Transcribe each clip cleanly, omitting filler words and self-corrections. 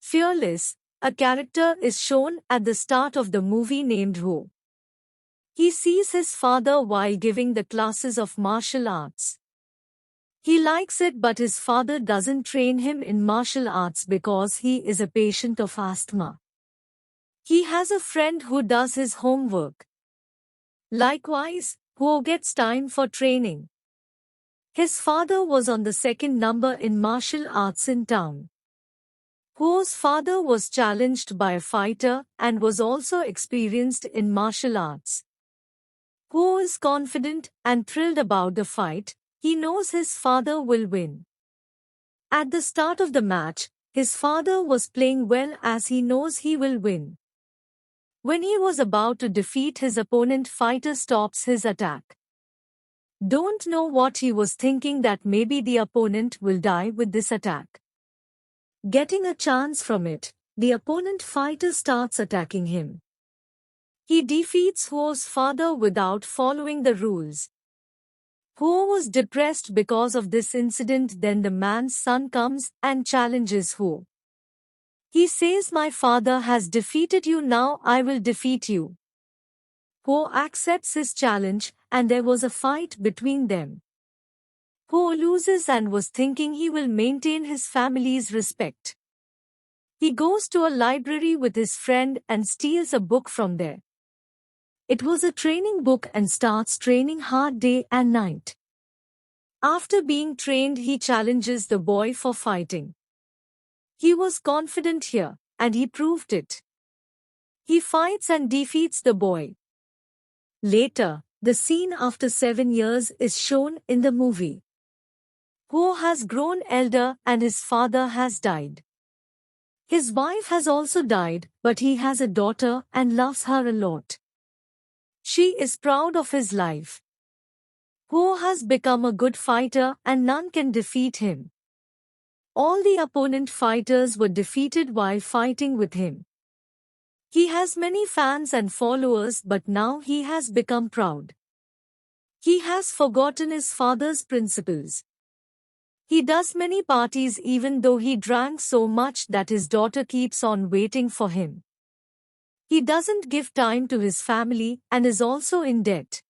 Fearless, a character is shown at the start of the movie named Ho. He sees his father while giving the classes of martial arts. He likes it, but his father doesn't train him in martial arts because he is a patient of asthma. He has a friend who does his homework. Likewise, Ho gets time for training. His father was on the second number in martial arts in town. Ho's father was challenged by a fighter and was also experienced in martial arts. Ho is confident and thrilled about the fight. He knows his father will win. At the start of the match, his father was playing well as he knows he will win. When he was about to defeat his opponent, fighter stops his attack. Don't know what he was thinking, that maybe the opponent will die with this attack. Getting a chance from it, the opponent fighter starts attacking him. He defeats Ho's father without following the rules. Ho was depressed because of this incident. Then the man's son comes and challenges Ho. He says, "My father has defeated you, now I will defeat you." Ho accepts his challenge, and there was a fight between them. Ho loses and was thinking he will maintain his family's respect. He goes to a library with his friend and steals a book from there. It was a training book and starts training hard day and night. After being trained, he challenges the boy for fighting. He was confident here, and he proved it. He fights and defeats the boy. Later, the scene after 7 years is shown in the movie. Ho has grown elder and his father has died. His wife has also died, but he has a daughter and loves her a lot. She is proud of his life. Ho has become a good fighter and none can defeat him. All the opponent fighters were defeated while fighting with him. He has many fans and followers, but now he has become proud. He has forgotten his father's principles. He does many parties even though he drank so much that his daughter keeps on waiting for him. He doesn't give time to his family and is also in debt.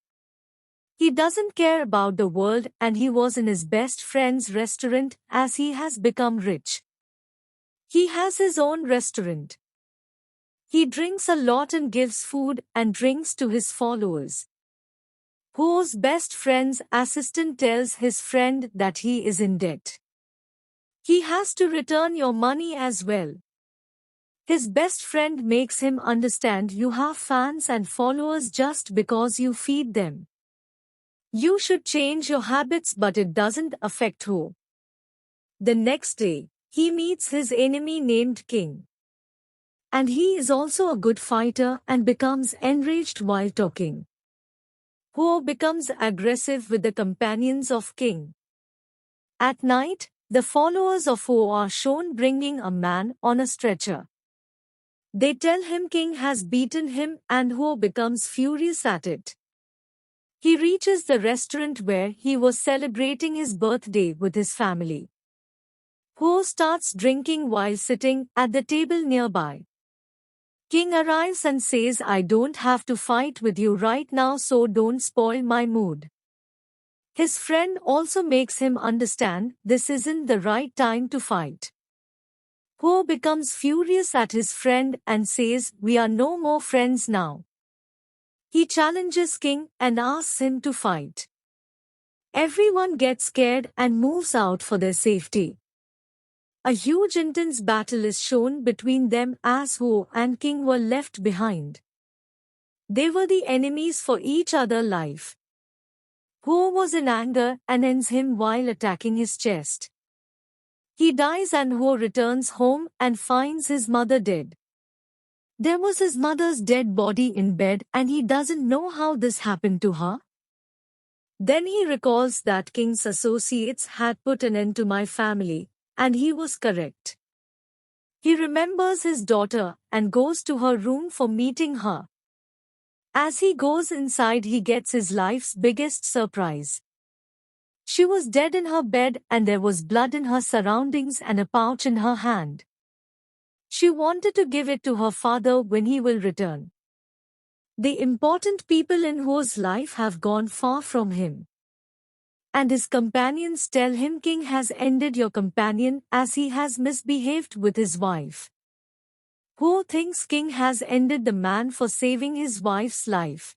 He doesn't care about the world and he was in his best friend's restaurant as he has become rich. He has his own restaurant. He drinks a lot and gives food and drinks to his followers. Ho's best friend's assistant tells his friend that he is in debt. He has to return your money as well. His best friend makes him understand, you have fans and followers just because you feed them. You should change your habits, but it doesn't affect Ho. The next day, he meets his enemy named King. And he is also a good fighter and becomes enraged while talking. Ho becomes aggressive with the companions of King. At night, the followers of Ho are shown bringing a man on a stretcher. They tell him King has beaten him and Ho becomes furious at it. He reaches the restaurant where he was celebrating his birthday with his family. Ho starts drinking while sitting at the table nearby. King arrives and says, "I don't have to fight with you right now, so don't spoil my mood." His friend also makes him understand this isn't the right time to fight. Ho becomes furious at his friend and says, "We are no more friends now." He challenges King and asks him to fight. Everyone gets scared and moves out for their safety. A huge intense battle is shown between them as Ho and King were left behind. They were the enemies for each other's life. Ho was in anger and ends him while attacking his chest. He dies and Ho returns home and finds his mother dead. There was his mother's dead body in bed and he doesn't know how this happened to her. Then he recalls that King's associates had put an end to my family, and he was correct. He remembers his daughter and goes to her room for meeting her. As he goes inside, he gets his life's biggest surprise. She was dead in her bed and there was blood in her surroundings and a pouch in her hand. She wanted to give it to her father when he will return. The important people in Ho's life have gone far from him. And his companions tell him King has ended your companion as he has misbehaved with his wife. Ho thinks King has ended the man for saving his wife's life.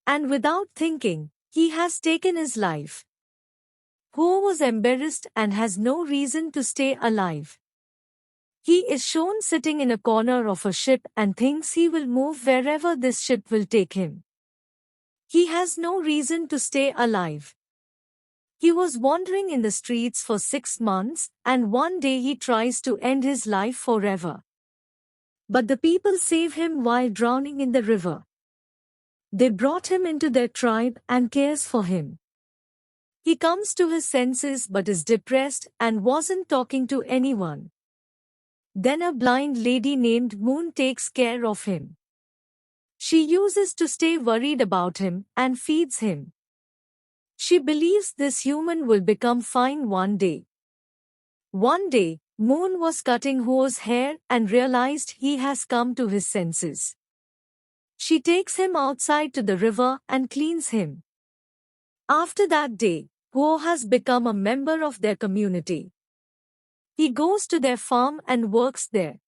And without thinking, he has taken his life. Ho was embarrassed and has no reason to stay alive. He is shown sitting in a corner of a ship and thinks he will move wherever this ship will take him. He has no reason to stay alive. He was wandering in the streets for 6 months, and one day he tries to end his life forever. But the people save him while drowning in the river. They brought him into their tribe and cares for him. He comes to his senses but is depressed and wasn't talking to anyone. Then a blind lady named Moon takes care of him. She uses to stay worried about him and feeds him. She believes this human will become fine one day. One day, Moon was cutting Ho's hair and realized he has come to his senses. She takes him outside to the river and cleans him. After that day, Ho has become a member of their community. He goes to their farm and works there.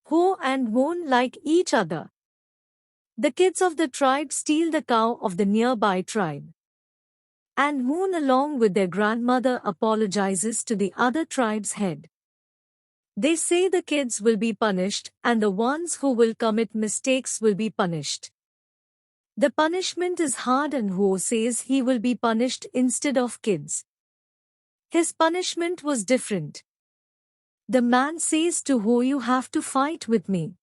Ho and Moon like each other. The kids of the tribe steal the cow of the nearby tribe. And Moon along with their grandmother apologizes to the other tribe's head. They say the kids will be punished and the ones who will commit mistakes will be punished. The punishment is hard and Ho says he will be punished instead of kids. His punishment was different. The man says to Ho, you have to fight with me.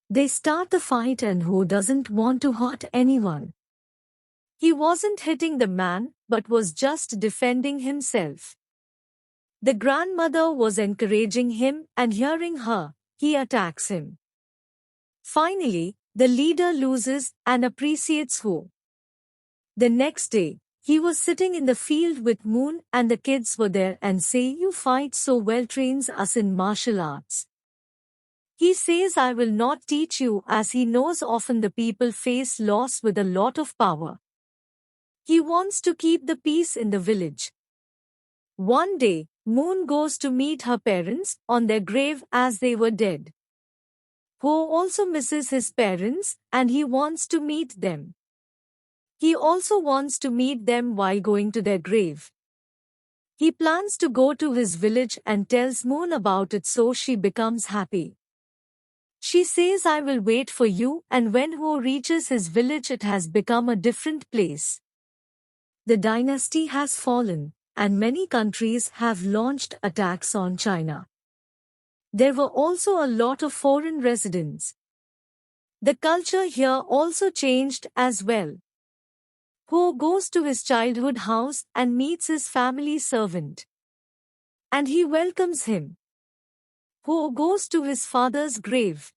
They start the fight and Ho doesn't want to hurt anyone. He wasn't hitting the man, but was just defending himself. The grandmother was encouraging him and hearing her, he attacks him. Finally, the leader loses and appreciates Ho. The next day, he was sitting in the field with Moon and the kids were there and say you fight so well trains us in martial arts. He says I will not teach you as he knows often the people face loss with a lot of power. He wants to keep the peace in the village. One day, Moon goes to meet her parents on their grave as they were dead. Ho also misses his parents and he wants to meet them. He also wants to meet them while going to their grave. He plans to go to his village and tells Moon about it so she becomes happy. She says I will wait for you and when Ho reaches his village it has become a different place. The dynasty has fallen and many countries have launched attacks on China. There were also a lot of foreign residents. The culture here also changed as well. Ho goes to his childhood house and meets his family servant. And he welcomes him. Ho goes to his father's grave.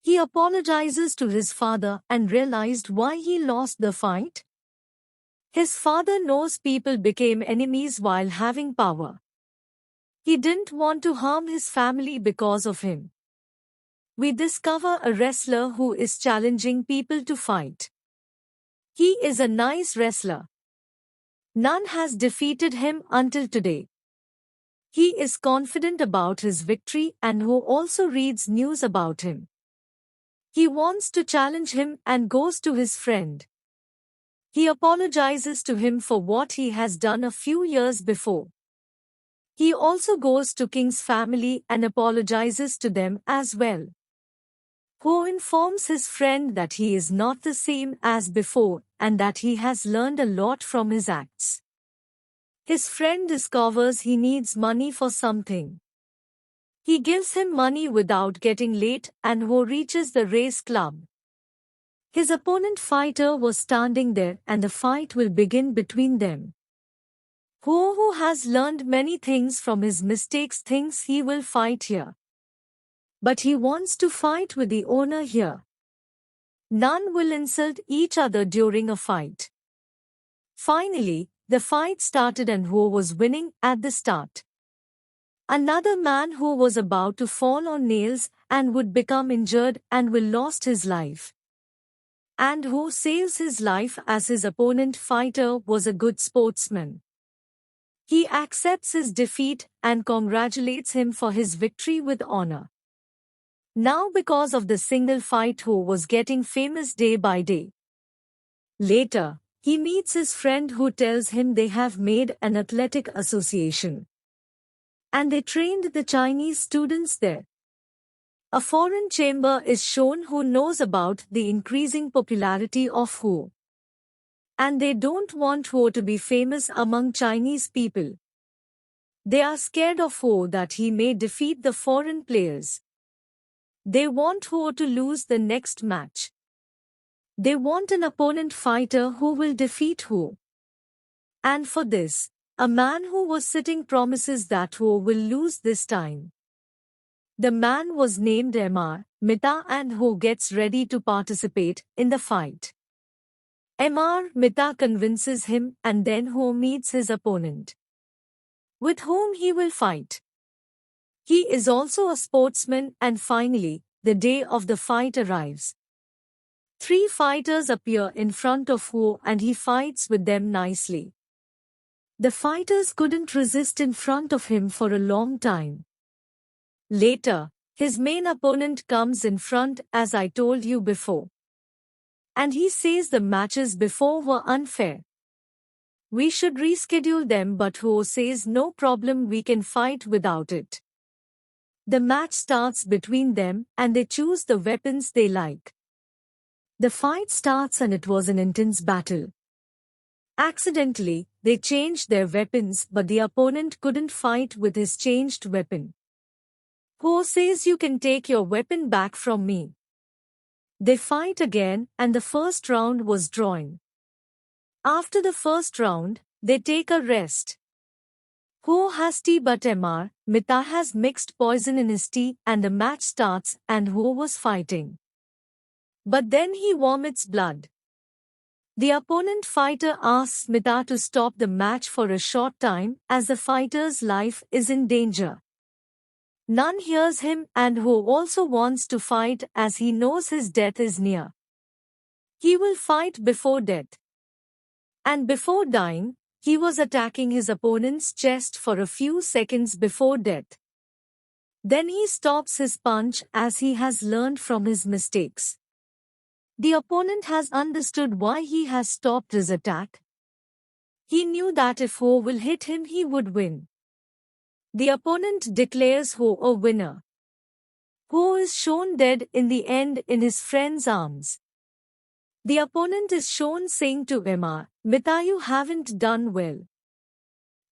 He apologizes to his father and realized why he lost the fight. His father knows people became enemies while having power. He didn't want to harm his family because of him. We discover a wrestler who is challenging people to fight. He is a nice wrestler. None has defeated him until today. He is confident about his victory and who also reads news about him. He wants to challenge him and goes to his friend. He apologizes to him for what he has done a few years before. He also goes to King's family and apologizes to them as well. Ho informs his friend that he is not the same as before and that he has learned a lot from his acts. His friend discovers he needs money for something. He gives him money without getting late and Ho reaches the race club. His opponent fighter was standing there and the fight will begin between them. Ho, who has learned many things from his mistakes, thinks he will fight here. But he wants to fight with the owner here. None will insult each other during a fight. Finally, the fight started and Ho was winning at the start. Another man who was about to fall on nails and would become injured and will lost his life. And who saves his life as his opponent fighter was a good sportsman. He accepts his defeat and congratulates him for his victory with honor. Now because of the single fight Ho was getting famous day by day. Later, he meets his friend who tells him they have made an athletic association. And they trained the Chinese students there. A foreign chamber is shown who knows about the increasing popularity of Ho. And they don't want Ho to be famous among Chinese people. They are scared of Ho that he may defeat the foreign players. They want Ho to lose the next match. They want an opponent fighter who will defeat Ho. And for this, a man who was sitting promises that Ho will lose this time. The man was named Mr. Mita and Ho gets ready to participate in the fight. Mr. Mita convinces him and then Ho meets his opponent, with whom he will fight. He is also a sportsman and finally, the day of the fight arrives. 3 fighters appear in front of Ho and he fights with them nicely. The fighters couldn't resist in front of him for a long time. Later, his main opponent comes in front as I told you before. And he says the matches before were unfair. We should reschedule them but Ho says no problem, we can fight without it. The match starts between them and they choose the weapons they like. The fight starts and it was an intense battle. Accidentally, they changed their weapons but the opponent couldn't fight with his changed weapon. Ho says you can take your weapon back from me. They fight again and the first round was drawn. After the first round, they take a rest. Ho has tea but Mr. Mita has mixed poison in his tea and the match starts and Ho was fighting. But then he vomits blood. The opponent fighter asks Mita to stop the match for a short time as the fighter's life is in danger. None hears him and Ho also wants to fight as he knows his death is near. He will fight before death. And before dying, he was attacking his opponent's chest for a few seconds before death. Then he stops his punch as he has learned from his mistakes. The opponent has understood why he has stopped his attack. He knew that if Ho will hit him he would win. The opponent declares Ho a winner. Ho is shown dead in the end in his friend's arms. The opponent is shown saying to Mr. Mita, you haven't done well.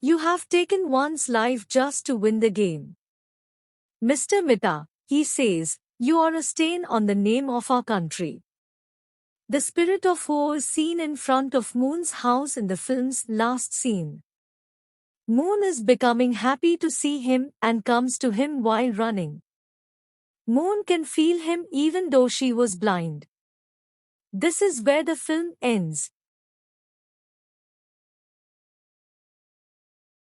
You have taken one's life just to win the game. Mr. Mita, he says, you are a stain on the name of our country. The spirit of Ho is seen in front of Moon's house in the film's last scene. Moon is becoming happy to see him and comes to him while running. Moon can feel him even though she was blind. This is where the film ends.